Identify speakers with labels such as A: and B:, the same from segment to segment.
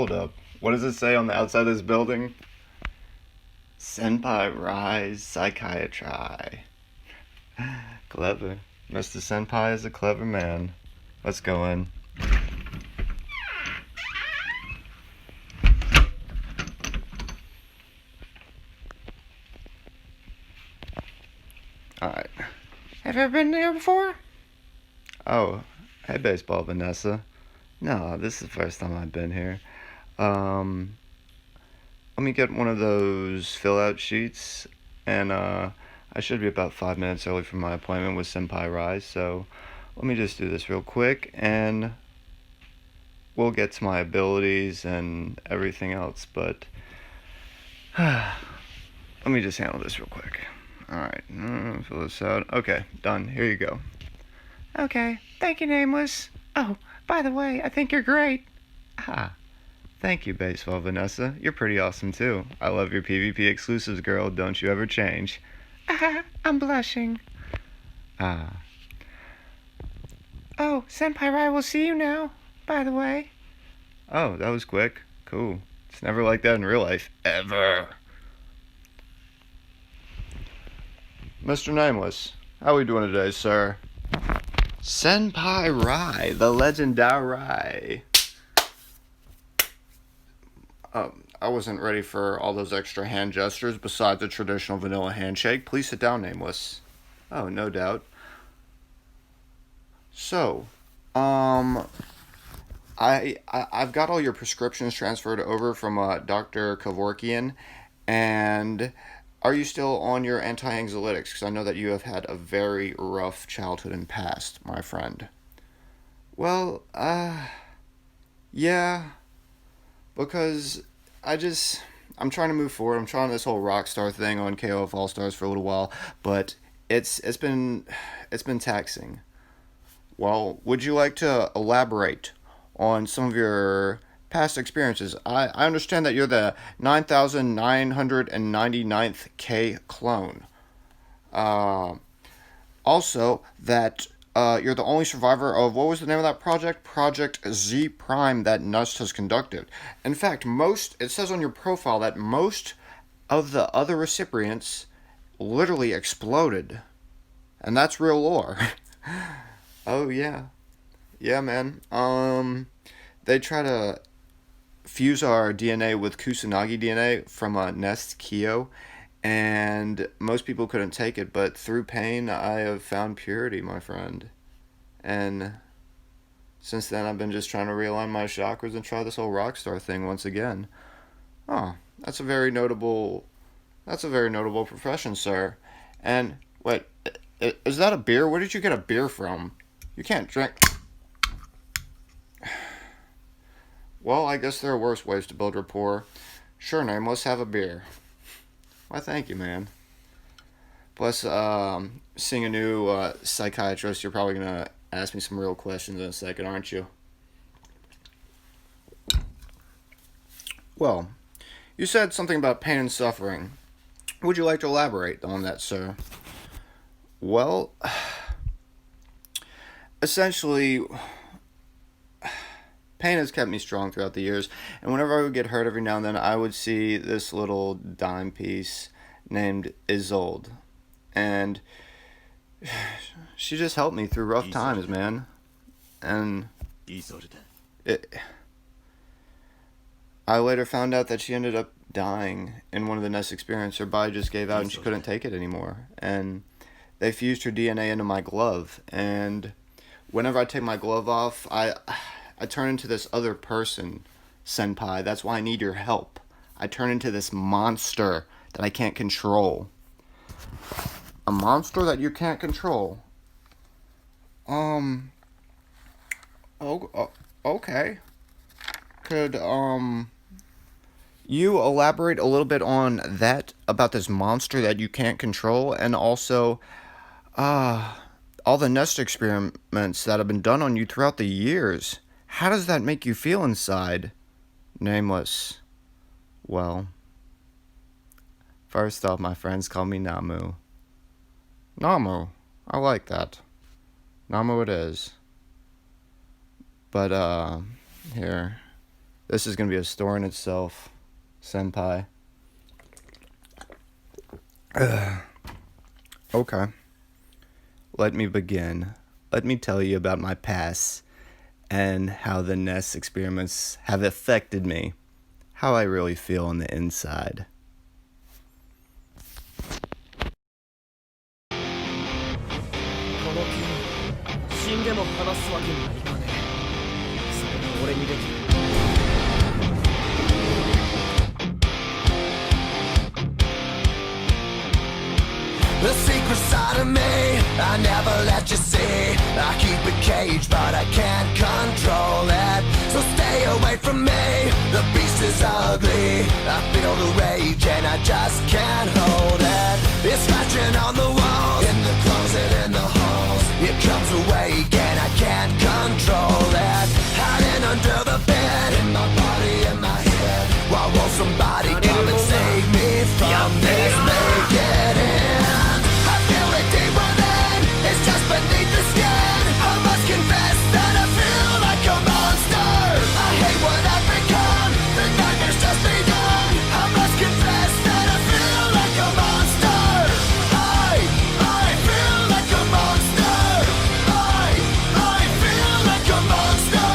A: Hold up. What does it say on the outside of this building? Senpai rise psychiatry. Clever. Mr. Senpai is a clever man. Let's go in. Alright.
B: Have you ever been there before?
A: Oh, hey baseball Vanessa. No, this is the first time I've been here. Let me get one of those fill-out sheets, and I should be about 5 minutes early for my appointment with Senpai Rise, so let me just do this real quick, and we'll get to my abilities and everything else, but let me just handle this real quick. Alright, fill this out. Okay, done. Here you go.
B: Okay, thank you, Nameless. Oh, by the way, I think you're great.
A: Ah, thank you, Baseball Vanessa. You're pretty awesome, too. I love your PvP exclusives, girl. Don't you ever change.
B: I'm blushing.
A: Ah.
B: Oh, Senpai Rai will see you now, by the way.
A: Oh, that was quick. Cool. It's never like that in real life. Ever. Mr. Nameless, how are we doing today, sir? Senpai Rai, the legendary. I wasn't ready for all those extra hand gestures besides the traditional vanilla handshake. Please sit down, Nameless. Oh, no doubt. So, I've got all your prescriptions transferred over from Dr. Kevorkian, and are you still on your anti-anxiolytics? Because I know that you have had a very rough childhood and past, my friend. Well, yeah, because I'm trying to move forward. I'm trying this whole Rockstar thing on KoF AllStars for a little while, but it's been taxing. Well, would you like to elaborate on some of your past experiences? I understand that you're the 9,999th K clone. Also, that you're the only survivor of, what was the name of that project? Project Z Prime that Nust has conducted. In fact, it says on your profile that most of the other recipients literally exploded. And that's real lore. Oh, yeah. Yeah, man. They try to fuse our DNA with Kusanagi DNA from Nest Kyo, and most people couldn't take it, but through pain, I have found purity, my friend. And since then, I've been just trying to realign my chakras and try this whole Rockstar thing once again. Oh, that's a very notable profession, sir. And, wait, is that a beer? Where did you get a beer from? You can't drink. Well, I guess there are worse ways to build rapport. Sure, Nameless, have a beer. Why, thank you, man. Plus, seeing a new psychiatrist, you're probably going to ask me some real questions in a second, aren't you? Well, you said something about pain and suffering. Would you like to elaborate on that, sir? Well, essentially, pain has kept me strong throughout the years, and whenever I would get hurt every now and then, I would see this little dime piece named Isolde, and she just helped me through rough times, man. And I later found out that she ended up dying in one of the Nest experiments. Her body just gave out and she couldn't take it anymore, and they fused her DNA into my glove, and whenever I take my glove off, I turn into this other person, Senpai. That's why I need your help. I turn into this monster that I can't control. A monster that you can't control? Okay. Could, you elaborate a little bit on that, about this monster that you can't control, and also, all the Nest experiments that have been done on you throughout the years? How does that make you feel inside? Nameless. Well, first off, my friends call me Namu. Namu. I like that. Namu it is. But, here. This is going to be a store in itself, Senpai. Okay. Let me begin. Let me tell you about my past and how the nest experiments have affected me. How I really feel on the inside.
C: この件死んでも話すわけにはいかねえ。それが俺にできる。
D: The secret side of me, I never let you see. I keep it caged, but I can't control it. So stay away from me, the beast is ugly. I feel the rage and I just can't hold it. It's scratching on the walls, in the closet, in the halls. It comes awake and I can't control it. Hiding under the bed, in my body, in my head. Why won't somebody come and save me from this? Make it end. It's just beneath the skin. I must confess that I feel like a monster. I hate what I've become. The nightmare's just begun. I must confess that I feel like a monster. I feel like a monster. I feel like a monster.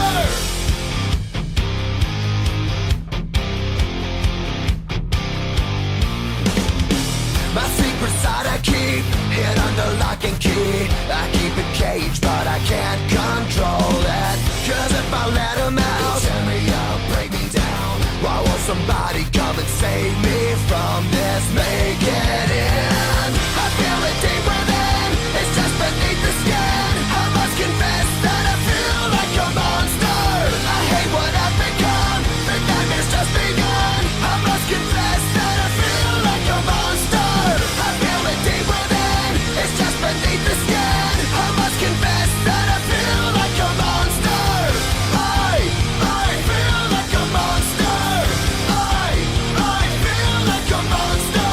D: My secret side I keep hid under lock and key. I keep it caged, but I can't control it. Cause if I let him out, tear me up, break me down. Why won't somebody come and save me from this? Make it end. I feel it deep within. It's just beneath the skin. I must confess that I feel like a monster. I hate what I've become. The nightmare's just begun. I must confess that I feel like a monster. I feel it deep within. It's just beneath the skin. I must confess that I feel like a monster. I feel like a monster. I feel like a monster.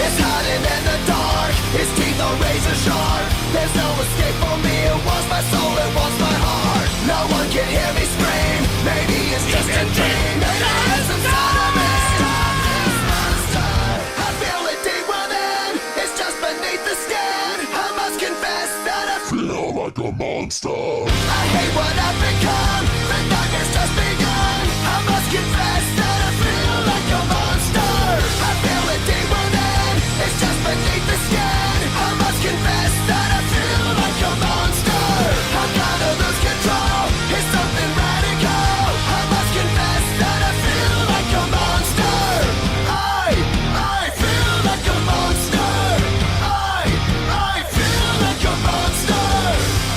D: It's hiding in the dark. Its teeth are razor sharp. There's no escape for me. It wants my soul. It wants my heart. No one can hear me scream. Maybe it's just a dream. Maybe it's inside of me. Stop this monster. I feel it deep within. It's just beneath the skin. I must confess that I feel like a monster. I hate what I've become. The nightmare's just begun. I must confess that I feel like a monster. I feel it deep within. It's just beneath the skin. I must confess that I feel like a monster. I gotta lose control. It's something radical. I must confess that I feel like a monster. I feel like a monster. I feel like a monster.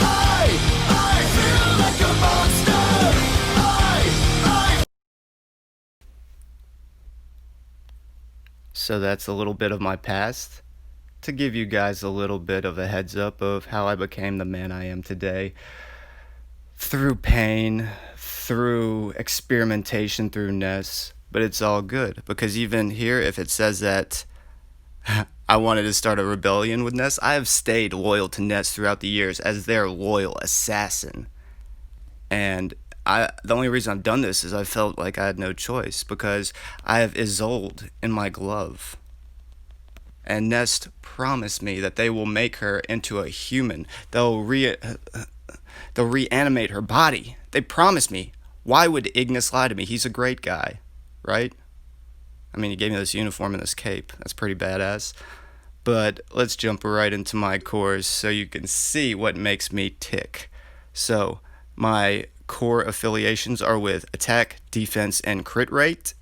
D: I feel like a monster.
A: So that's a little bit of my past. To give you guys a little bit of a heads up of how I became the man I am today. Through pain, through experimentation, through nests. But it's all good, because even here, if it says that I wanted to start a rebellion with Ness, I have stayed loyal to Ness throughout the years as their loyal assassin. And the only reason I've done this is I felt like I had no choice, because I have Isolde in my glove. And Nest promised me that they will make her into a human. They'll reanimate her body. They promised me. Why would Ignis lie to me? He's a great guy, right? I mean, he gave me this uniform and this cape. That's pretty badass. But let's jump right into my cores so you can see what makes me tick. So, my core affiliations are with attack, defense, and crit rate.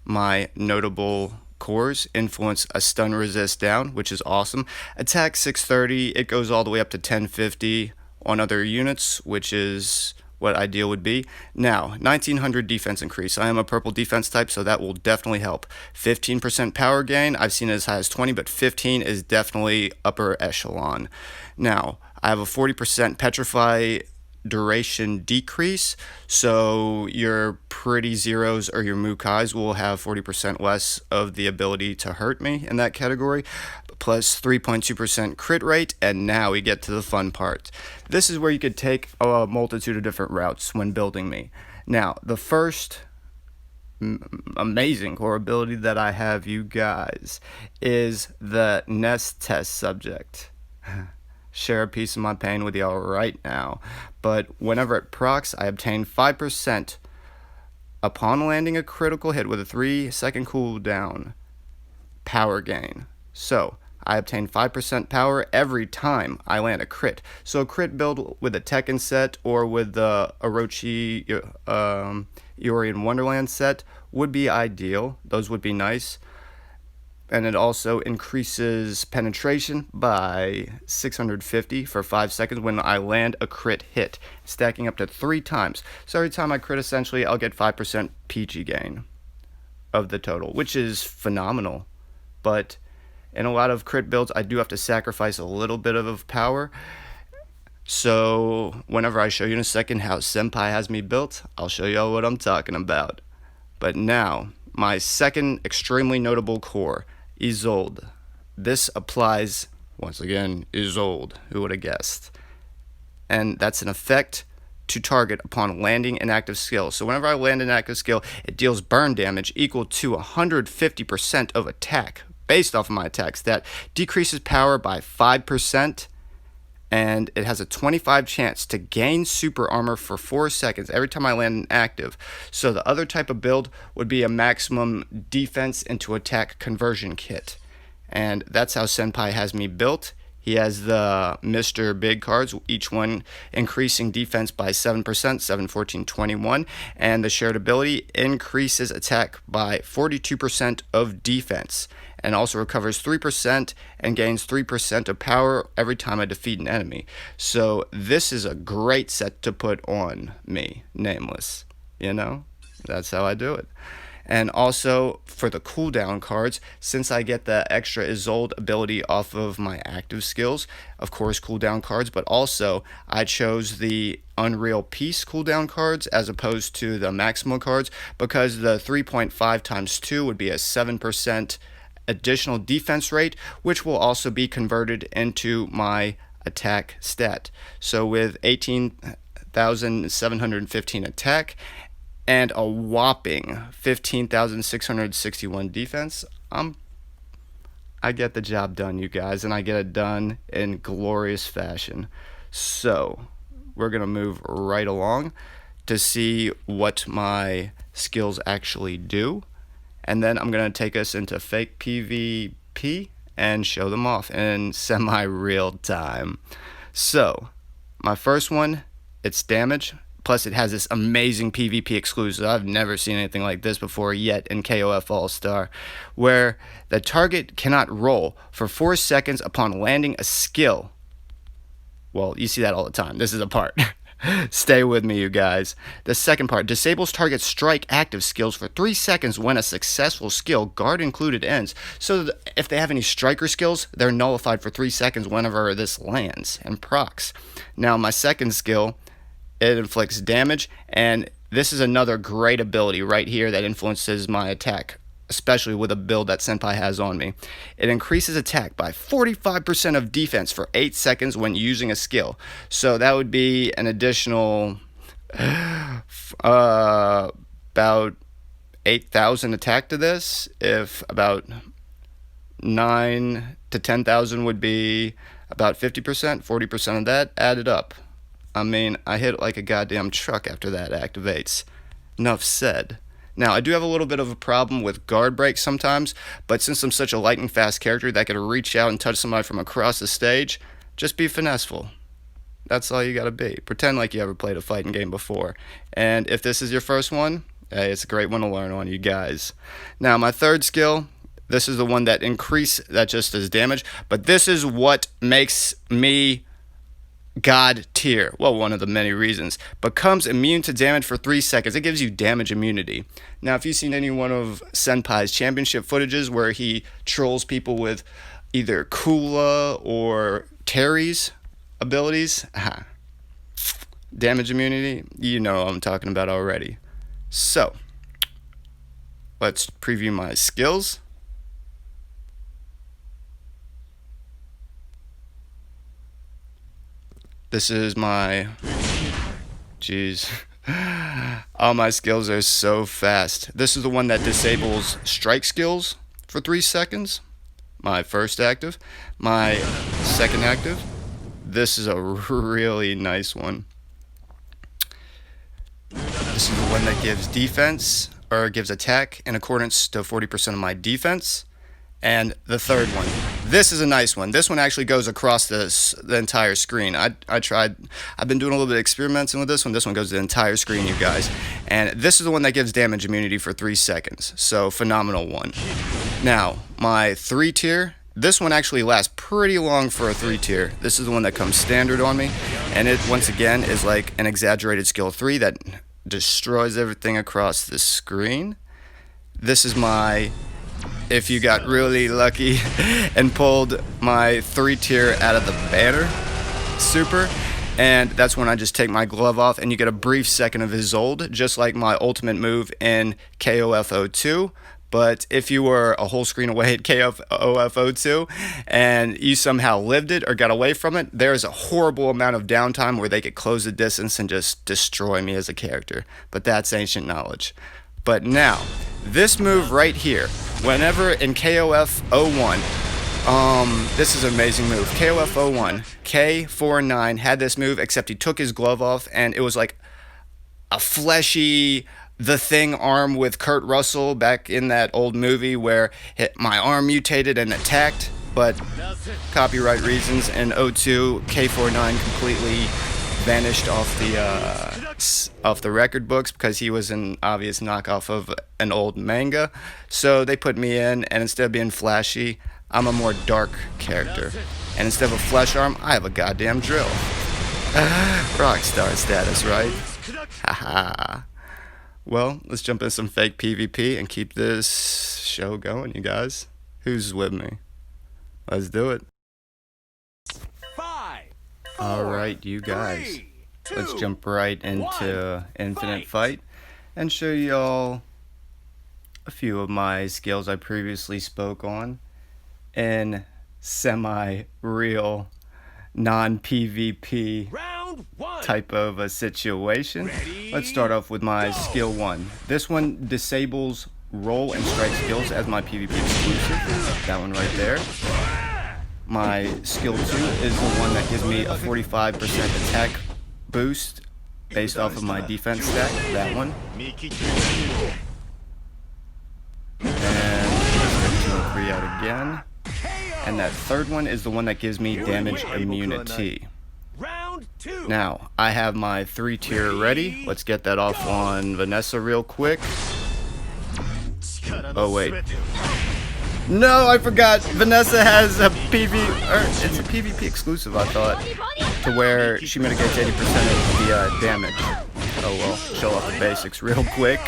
A: My notable cores influence a stun resist down, which is awesome. Attack 630, it goes all the way up to 1050 on other units, which is what ideal would be. Now, 1900 defense increase. I am a purple defense type, so that will definitely help. 15% power gain. I've seen it as high as 20, but 15 is definitely upper echelon. Now, I have a 40% petrify duration decrease, so your pretty zeros or your Mukais will have 40% less of the ability to hurt me in that category, plus 3.2% crit rate. And now we get to the fun part. This is where you could take a multitude of different routes when building me. Now, the first amazing core ability that I have, you guys, is the nest test subject. Share a piece of my pain with y'all right now. But whenever it procs, I obtain 5% upon landing a critical hit with a 3-second cooldown power gain. So I obtain 5% power every time I land a crit. So a crit build with a Tekken set or with the Orochi Iori in Wonderland set would be ideal. Those would be nice. And it also increases penetration by 650 for 5 seconds when I land a crit hit, stacking up to 3 times. So every time I crit, essentially, I'll get 5% PG gain of the total, which is phenomenal. But in a lot of crit builds, I do have to sacrifice a little bit of power. So whenever I show you in a second how Senpai has me built, I'll show y'all what I'm talking about. But now, my second extremely notable core, Isolde. This applies, once again, Isolde, who would have guessed? And that's an effect to target upon landing an active skill. So whenever I land an active skill, it deals burn damage equal to 150% of attack based off of my attack stat, decreases power by 5%, and it has a 25 chance to gain super armor for 4 seconds every time I land an active. So the other type of build would be a maximum defense into attack conversion kit. And that's how Senpai has me built. He has the Mr. Big cards, each one increasing defense by 7%, 7, 14, 21. And the shared ability increases attack by 42% of defense. And also recovers 3% and gains 3% of power every time I defeat an enemy. So this is a great set to put on me, Nameless. You know, that's how I do it. And also for the cooldown cards, since I get the extra Isolde ability off of my active skills, of course cooldown cards, but also I chose the Unreal Peace cooldown cards as opposed to the Maximal cards because the 3.5 times 2 would be a 7% additional defense rate, which will also be converted into my attack stat. So with 18,715 attack and a whopping 15,661 defense, I get the job done, you guys, and I get it done in glorious fashion. So we're gonna move right along to see what my skills actually do. And then I'm going to take us into fake PvP and show them off in semi-real time. So, my first one, it's damage. Plus, it has this amazing PvP exclusive. I've never seen anything like this before yet in KoF AllStar, where the target cannot roll for 4 seconds upon landing a skill. Well, you see that all the time. This is a part. Stay with me, you guys. The second part, disables target strike active skills for 3 seconds when a successful skill, guard included, ends. So if they have any striker skills, they're nullified for 3 seconds whenever this lands and procs. Now, my second skill, it inflicts damage, and this is another great ability right here that influences my attack, especially with a build that Senpai has on me. It increases attack by 45% of defense for 8 seconds when using a skill. So that would be an additional about 8,000 attack to this. If about 9 to 10,000 would be about 50%, 40% of that added up. I mean, I hit like a goddamn truck after that activates. Enough said. Now, I do have a little bit of a problem with guard breaks sometimes, but since I'm such a lightning fast character that could reach out and touch somebody from across the stage, just be finesseful. That's all you gotta be. Pretend like you ever played a fighting game before. And if this is your first one, hey, it's a great one to learn on, you guys. Now, my third skill, this is the one that that just does damage, but this is what makes me God tier. Well, one of the many reasons. Becomes immune to damage for 3 seconds. It gives you damage immunity. Now, if you've seen any one of Senpai's championship footages where he trolls people with either Kula or Terry's abilities, damage immunity, you know what I'm talking about already. So, let's preview my skills. This is my, All my skills are so fast. This is the one that disables strike skills for 3 seconds. My first active. My second active. This is a really nice one. This is the one that gives defense, or gives attack in accordance to 40% of my defense. And the third one. This is a nice one. This one actually goes across the entire screen. I've been doing a little bit of experimenting with this one. This one goes the entire screen, you guys. And this is the one that gives damage immunity for 3 seconds. So, phenomenal one. Now, my 3 tier. This one actually lasts pretty long for a 3 tier. This is the one that comes standard on me. And it, once again, is like an exaggerated skill 3 that destroys everything across the screen. This is my, if you got really lucky and pulled my 3 tier out of the banner super, and that's when I just take my glove off and you get a brief second of Isolde, just like my ultimate move in KoF 02. But if you were a whole screen away at KoF 02 and you somehow lived it or got away from it, there's a horrible amount of downtime where they could close the distance and just destroy me as a character. But that's ancient knowledge. But now, this move right here, whenever in KoF 01, this is an amazing move. KoF 01, K49 had this move, except he took his glove off and it was like a fleshy The Thing arm with Kurt Russell back in that old movie where my arm mutated and attacked, but copyright reasons in 02, K49 completely vanished off the record books because he was an obvious knockoff of an old manga. So they put me in, and instead of being flashy, I'm a more dark character. And instead of a flesh arm, I have a goddamn drill. Rockstar status, right? Haha. Well, let's jump into some fake PvP and keep this show going, you guys. Who's with me? Let's do it.
C: 5, 4,
A: Alright, you guys.
C: 3,
A: Let's
C: 2,
A: jump right into Infinite Fight and show y'all a few of my skills I previously spoke on in semi-real, non-PvP
C: Round 1.
A: type of a situation.
C: Ready,
A: Let's start off with my
C: go.
A: skill 1. This one disables roll and strike skills as my PvP exclusive. That one right there. My skill 2 is the one that gives me a 45% attack boost based off of my defense stat. That one. And let's get 2 and 3 out again. And that third one is the one that gives me damage immunity.
C: Round 2.
A: Now, I have my 3 tier ready. Let's get that off on Vanessa real quick. Oh, wait. No, I forgot. Vanessa has a it's a PvP exclusive, I thought, to where she mitigates 80% of the damage. Oh well, show off the basics real quick.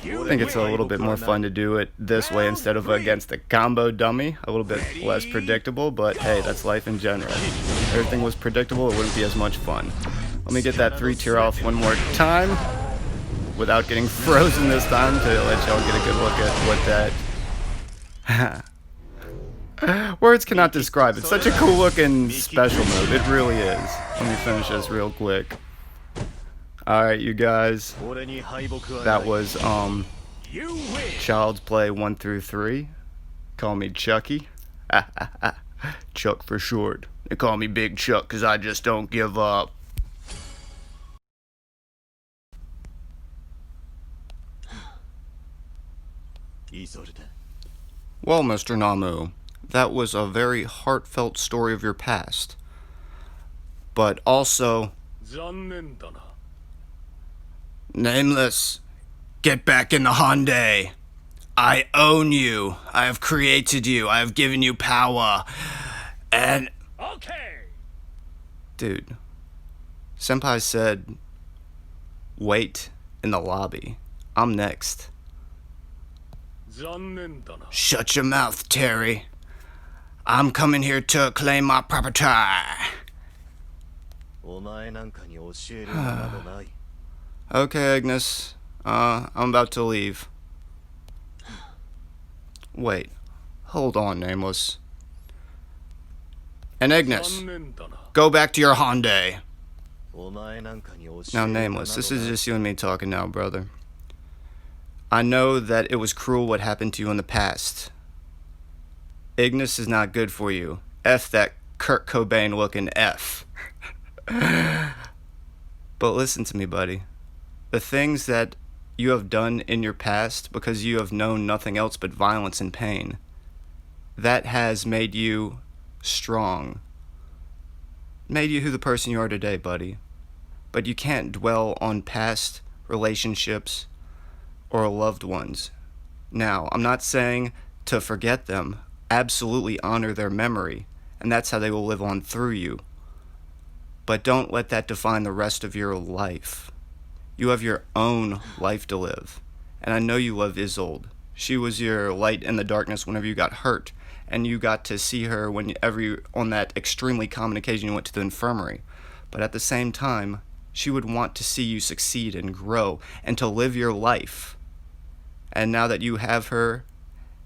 A: I think it's a little bit more fun to do it this way instead of against the combo dummy. A little bit less predictable, but hey, that's life in general. If everything was predictable, it wouldn't be as much fun. Let me get that 3 tier off one more time without getting frozen this time to let y'all get a good look at what that... Words cannot describe. It's such a cool looking special move. It really is. Let me finish this real quick. Alright, you guys. That was Child's Play 1 through 3. Call me Chucky. Chuck for short. They call me Big Chuck because I just don't give up. Well, Mr. Namu, that was a very heartfelt story of your past. But also... Nameless, get back in the Hyundai. I own you. I have created you. I have given you power. And...
C: Okay.
A: Dude, Senpai said, wait in the lobby. I'm next. Shut your mouth, Terry. I'm coming here to claim my property. Okay, Agnes. I'm about to leave. Wait. Hold on, Nameless. And Agnes, go back to your Hyundai. Now, Nameless, this is just you and me talking now, brother. I know that it was cruel what happened to you in the past. Ignis is not good for you. F that Kurt Cobain looking F. But listen to me, buddy. The things that you have done in your past, because you have known nothing else but violence and pain, that has made you strong. Made you who the person you are today, buddy. But you can't dwell on past relationships or loved ones. Now, I'm not saying to forget them. Absolutely honor their memory, and that's how they will live on through you. But don't let that define the rest of your life. You have your own life to live. And I know you love Isolde. She was your light in the darkness whenever you got hurt, and you got to see her on that extremely common occasion you went to the infirmary. But at the same time, she would want to see you succeed and grow and to live your life. And now that you have her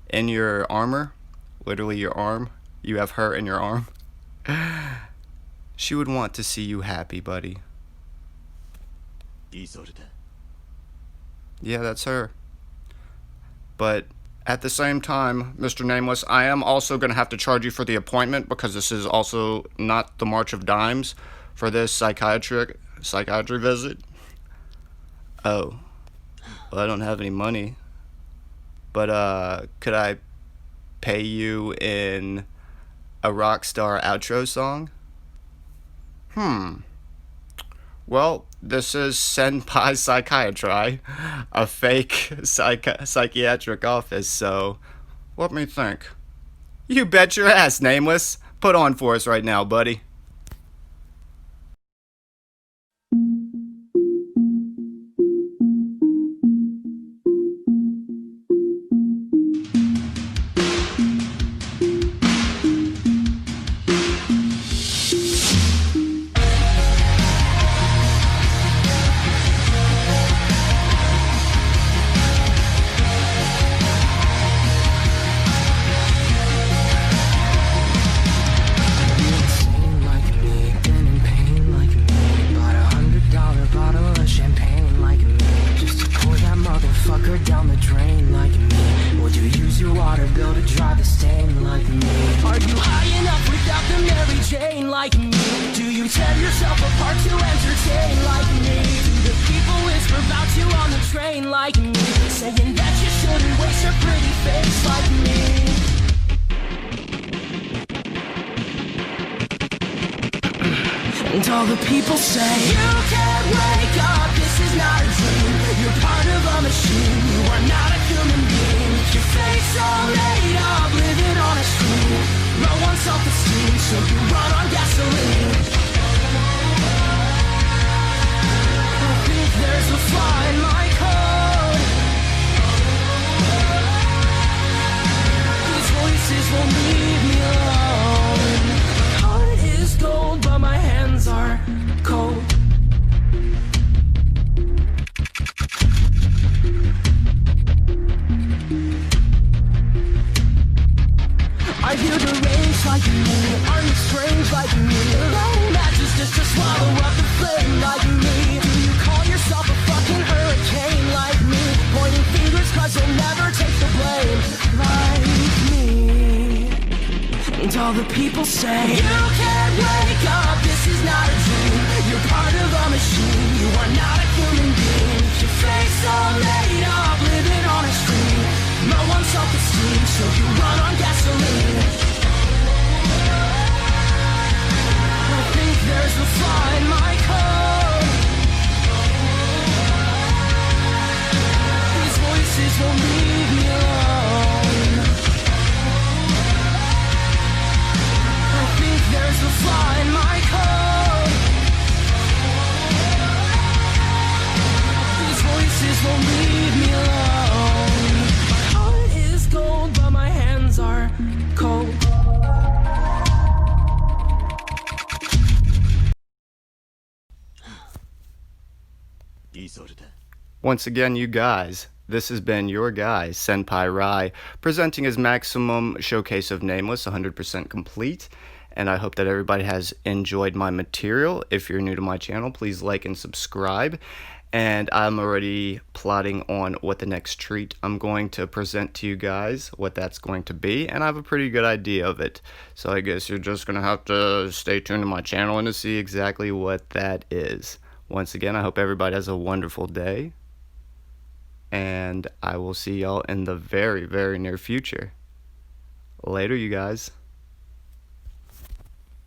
A: in your armor, literally your arm, you have her in your arm, she would want to see you happy, buddy. Yeah, that's her. But at the same time, Mr. Nameless, I am also going to have to charge you for the appointment, because this is also not the March of Dimes for this psychiatry visit. Oh, well, I don't have any money. But could I pay you in a Rockstar outro song? Well, this is Senpai Psychiatry, a fake psychiatric office, so let me think. You bet your ass, Nameless. Put on for us right now, buddy.
C: And all the people say, you can't wake up, this is not a dream. You're part of a machine, you are not a human being. Your face all made up, living on a screen. Low on self-esteem, so you run on gasoline. I think there's a flaw in my code. These voices won't leave me alone. My heart is gold, but my hands are cold. Are you deranged like me? Are you strange like me? Long matches just to swallow up the flame like me. Do you call yourself a fucking hurricane like me? Pointing fingers cause you'll never take the blame like me. And all the people say, you can't wake up, this is not a dream. You're part of a machine, you are not a human being. Your face all made up, living on a screen. No one's self-esteem, so you run on gasoline. I think there's a flaw in my code. These voices won't leave me alone. I think there's a flaw in my code. These voices won't leave me alone. My heart is gold, but my hands are cold.
A: Once again, you guys, this has been your guy, Senpai Rai, presenting his maximum showcase of Nameless, 100% complete.
E: and I hope that everybody has enjoyed my material. If you're new to my channel, please like and subscribe. And I'm already plotting on what the next treat I'm going to present to you guys, what that's going to be, and I have a pretty good idea of it. So I guess you're just going to have to stay tuned to my channel and to see exactly what that is. Once again, I hope everybody has a wonderful day, and I will see y'all in the very, very near future. Later, you guys.